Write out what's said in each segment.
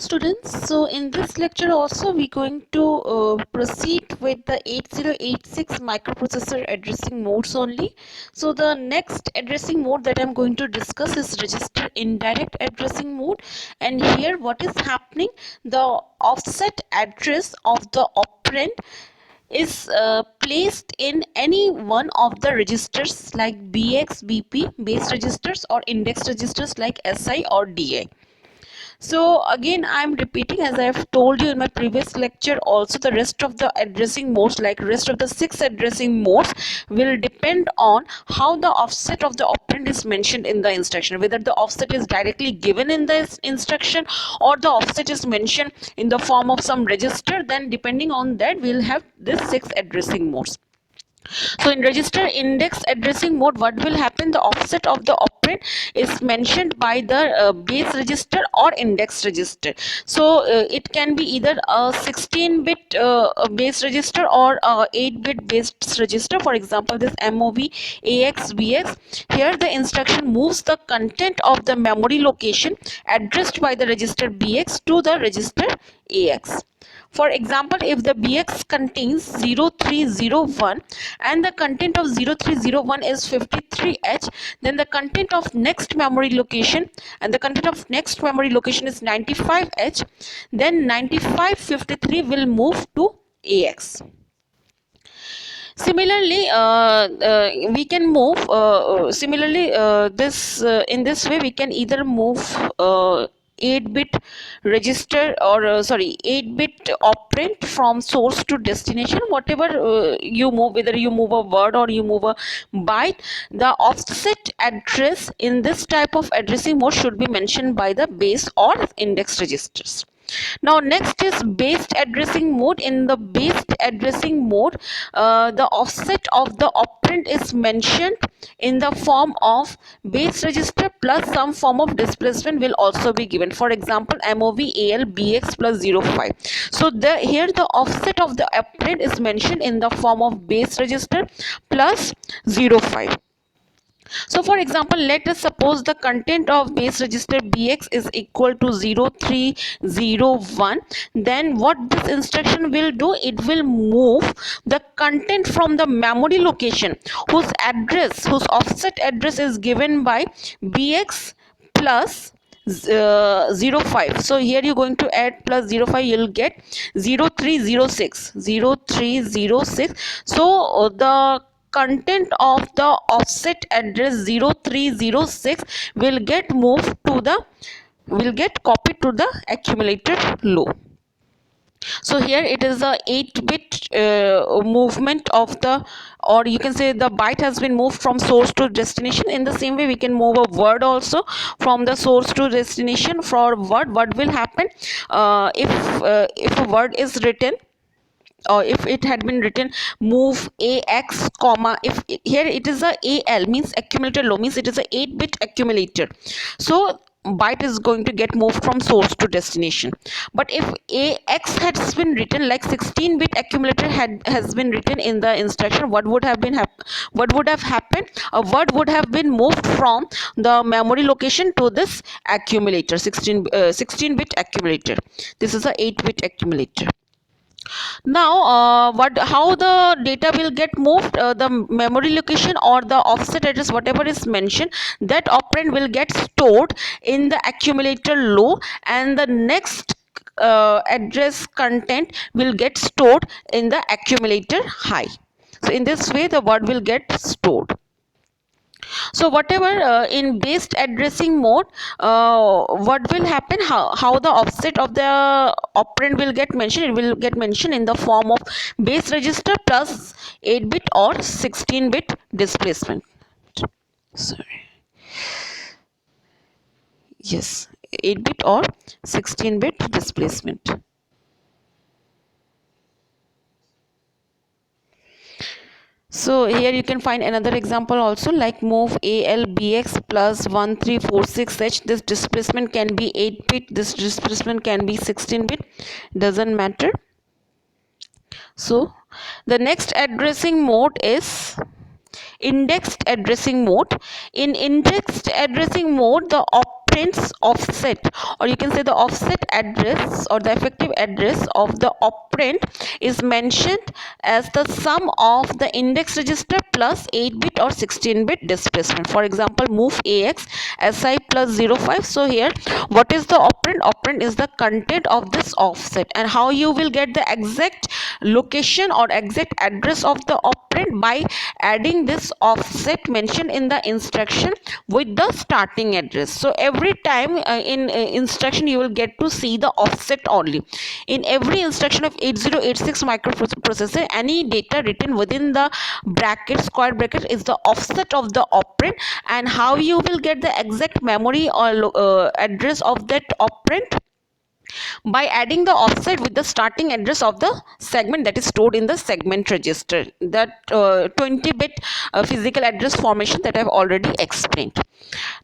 students, so in this lecture also we're going to proceed with the 8086 microprocessor addressing modes only. So the next addressing mode that I'm going to discuss is register indirect addressing mode, and here what is happening, the offset address of the operand is placed in any one of the registers like BX, BP, base registers, or index registers like SI or DI. So again, I'm repeating, as I have told you in my previous lecture also, the rest of the addressing modes, like rest of the 6 addressing modes, will depend on how the offset of the operand is mentioned in the instruction, whether the offset is directly given in the instruction or the offset is mentioned in the form of some register. Then depending on that, we'll have this 6 addressing modes. So in register index addressing mode, what will happen? The offset of the operand is mentioned by the base register or index register. So it can be either a 16-bit base register or a 8-bit base register. For example, this MOV AX BX. Here the instruction moves the content of the memory location addressed by the register BX to the register AX. For example, if the BX contains 0301 and the content of 0301 is 53H, then the content of next memory location and the content of next memory location is 95H, then 9553 will move to AX. Similarly, we can move in this way we can either move 8-bit register or 8-bit operand from source to destination. Whatever you move, whether you move a word or you move a byte, the offset address in this type of addressing mode should be mentioned by the base or index registers. Now next is based addressing mode. In the based addressing mode, the offset of the operand is mentioned in the form of base register plus some form of displacement will also be given. For example, MOV AL BX plus 05. So here the offset of the operand is mentioned in the form of base register plus 05. So for example, let us suppose the content of base register BX is equal to 0301. Then what this instruction will do, it will move the content from the memory location whose offset address is given by BX plus 05. So here you're going to add plus 05, you'll get 0306. So the content of the offset address 0306 will get copied to the accumulator low. So here it is a 8-bit movement of the, or you can say the byte has been moved from source to destination. In the same way we can move a word also from the source to destination. For word, what will happen if a word is written, or if it had been written move AX comma, if here it is a AL means accumulator low, means it is a 8-bit accumulator, so byte is going to get moved from source to destination. But if AX has been written like 16-bit accumulator has been written in the instruction, what would have happened? A word would have been moved from the memory location to this accumulator, 16-bit accumulator. This is a 8-bit accumulator. Now how the data will get moved, the memory location or the offset address, whatever is mentioned, that operand will get stored in the accumulator low, and the next address content will get stored in the accumulator high. So in this way the word will get stored. So whatever in based addressing mode, what will happen, how the offset of the operand will get mentioned, it will get mentioned in the form of base register plus 8-bit or 16-bit displacement. Sorry, yes, 8-bit or 16-bit displacement. So here you can find another example also, like move ALBX plus 1346H. This displacement can be 8-bit, this displacement can be 16-bit, doesn't matter. So the next addressing mode is indexed addressing mode. In indexed addressing mode, the operand's offset, or you can say the offset address or the effective address of the operand is mentioned as the sum of the index register plus 8-bit or 16-bit displacement. For example, move AX SI plus 05. So here, what is the operand? Operand is the content of this offset. And how you will get the exact location or exact address of the operand? By adding this offset mentioned in the instruction with the starting address. So every time in instruction you will get to see the offset only. In every instruction of 8086 microprocessor, any data written within the bracket, square bracket, is the offset of the operand. And how you will get the exact memory or address of that operand? By adding the offset with the starting address of the segment that is stored in the segment register, that 20-bit physical address formation that I've already explained.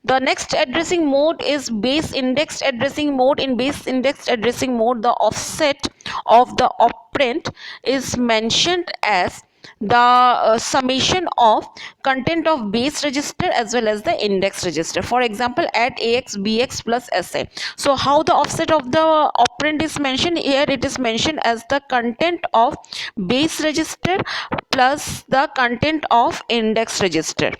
The next addressing mode is base indexed addressing mode. In base indexed addressing mode, the offset of the operand is mentioned as the summation of content of base register as well as the index register. For example, add AX BX plus SA. So how the offset of the operand is mentioned here? It is mentioned as the content of base register plus the content of index register.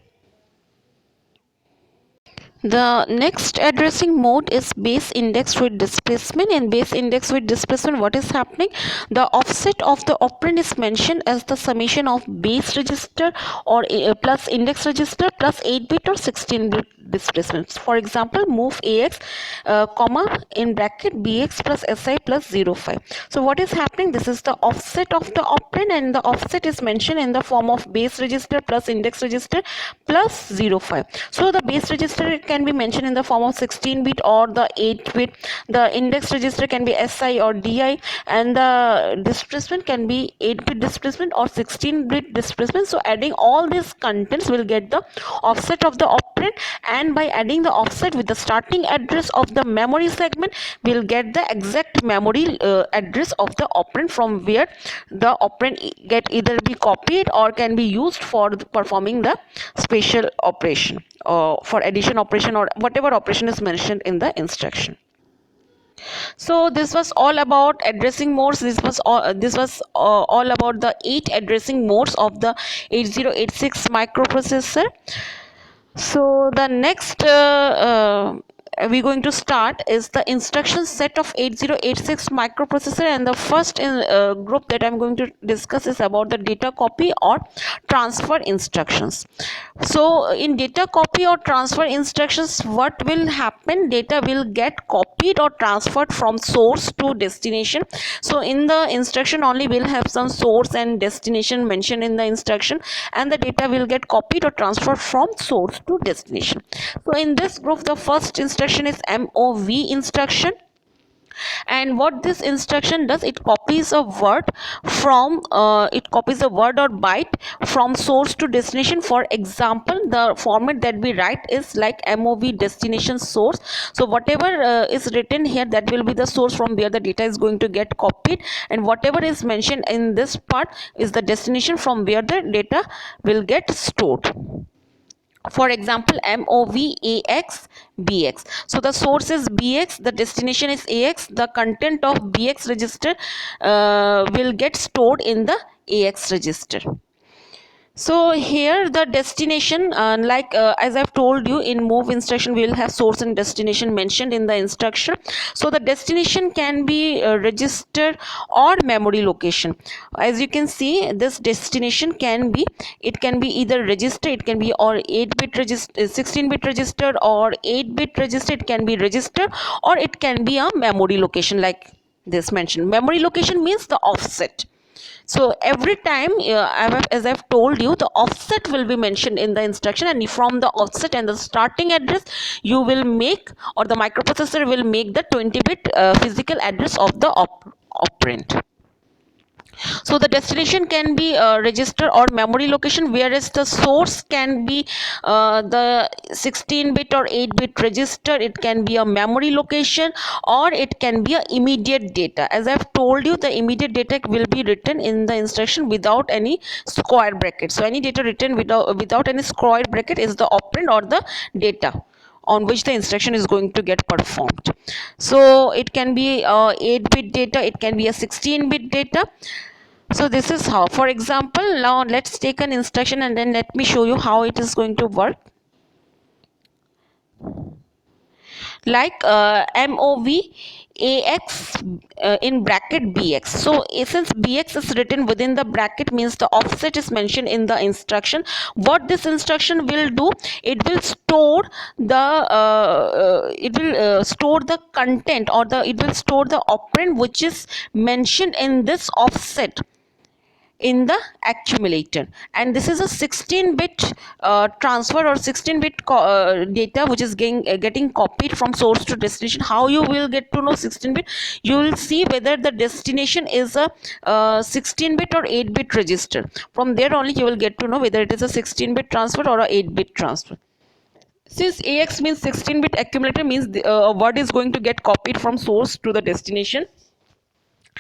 The next addressing mode is base index with displacement. In base index with displacement, what is happening? The offset of the operand is mentioned as the summation of base register or plus index register plus 8-bit or 16-bit displacements. For example, move AX comma in bracket BX plus SI plus 05. So what is happening? This is the offset of the operand, and the offset is mentioned in the form of base register plus index register plus 05. So the base register can be mentioned in the form of 16-bit or the 8-bit. The index register can be SI or DI, and the displacement can be 8-bit displacement or 16-bit displacement. So adding all these contents will get the offset of the operand, and by adding the offset with the starting address of the memory segment, we'll get the exact memory address of the operand from where the operand get either be copied or can be used for performing the special operation or for addition operation or whatever operation is mentioned in the instruction. So this was all about addressing modes. This was all about the 8 addressing modes of the 8086 microprocessor. So the next we're going to start is the instruction set of 8086 microprocessor, and the first group that I'm going to discuss is about the data copy or transfer instructions. So in data copy or transfer instructions, what will happen? Data will get copied or transferred from source to destination. So in the instruction only we'll have some source and destination mentioned in the instruction, and the data will get copied or transferred from source to destination. So in this group, the first instruction is MOV instruction. And what this instruction does, it copies a word from or byte from source to destination. For example, the format that we write is like MOV destination source. So whatever is written here, that will be the source from where the data is going to get copied, and whatever is mentioned in this part is the destination from where the data will get stored. For example, MOV AX BX. So the source is BX, the destination is AX. The content of BX register will get stored in the AX register. So here the destination, as I've told you, in move instruction we will have source and destination mentioned in the instruction. So the destination can be register or memory location. As you can see, this destination can be either register, it can be or 8-bit register, 16-bit register or 8-bit register. It can be register or it can be a memory location like this mentioned. Memory location means the offset. So every time, as I've told you, the offset will be mentioned in the instruction, and from the offset and the starting address, you will make, or the microprocessor will make, the 20-bit physical address of the operand. So the destination can be register or memory location, whereas the source can be the 16-bit or 8-bit register. It can be a memory location or it can be a immediate data. As I've told you, the immediate data will be written in the instruction without any square bracket. So any data written without any square bracket is the operand or the data on which the instruction is going to get performed. So it can be a 8-bit data, it can be a 16-bit data. So this is how. For example, now let's take an instruction and then let me show you how it is going to work. Like mov ax in bracket bx. So since bx is written within the bracket, means the offset is mentioned in the instruction. What this instruction will do, it will store the content, or it will store the operand which is mentioned in this offset in the accumulator. And this is a 16-bit transfer, or 16-bit data which is getting copied from source to destination. How you will get to know 16-bit? You will see whether the destination is a 16-bit or 8-bit register. From there only you will get to know whether it is a 16-bit transfer or a 8-bit transfer. Since AX means 16-bit accumulator, means a word is going to get copied from source to the destination,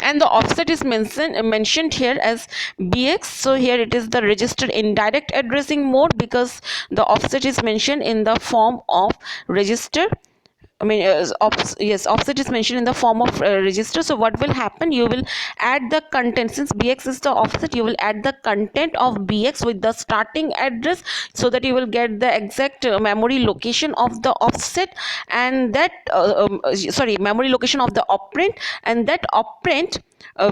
and the offset is mentioned here as bx. So here it is the register indirect addressing mode, because the offset is mentioned in the form of register. Yes, offset is mentioned in the form of register. So what will happen, you will add the content. Since bx is the offset, you will add the content of bx with the starting address, so that you will get the exact memory location of the offset, and that memory location of the operand, and that operand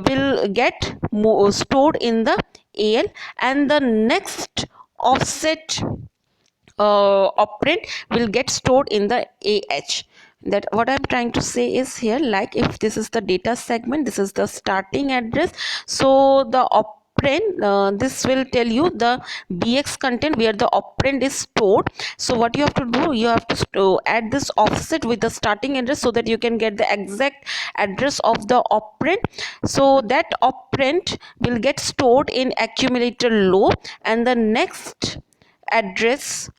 will get stored in the al, and the next offset operand will get stored in the ah. That what I'm trying to say is here, like if this is the data segment, this is the starting address, so the operand, this will tell you the bx content where the operand is stored. So what you have to do, you have to add this offset with the starting address, so that you can get the exact address of the operand. So that operand will get stored in accumulator low, and the next address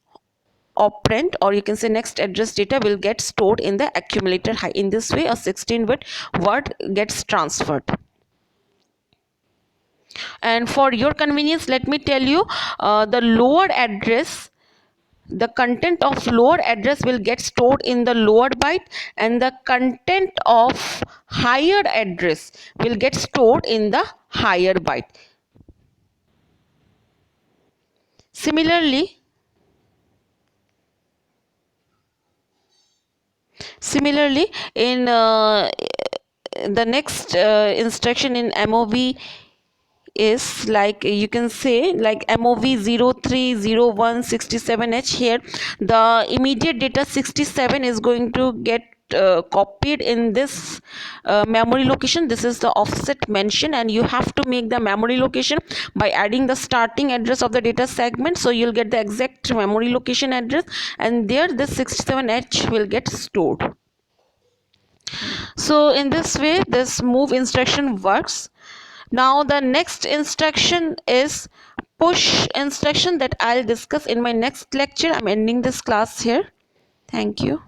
operand, or you can say next address data, will get stored in the accumulator high. In this way, a 16-bit word gets transferred. And for your convenience, let me tell you, the lower address, the content of lower address will get stored in the lower byte, and the content of higher address will get stored in the higher byte. Similarly, in the next instruction in MOV is, like you can say, like MOV 030167H. Here the immediate data 67 is going to get copied in this memory location. This is the offset mentioned, and you have to make the memory location by adding the starting address of the data segment. So you'll get the exact memory location address, and there this 67H will get stored. So in this way this move instruction works. Now the next instruction is push instruction, that I'll discuss in my next lecture. I'm ending this class here. Thank you.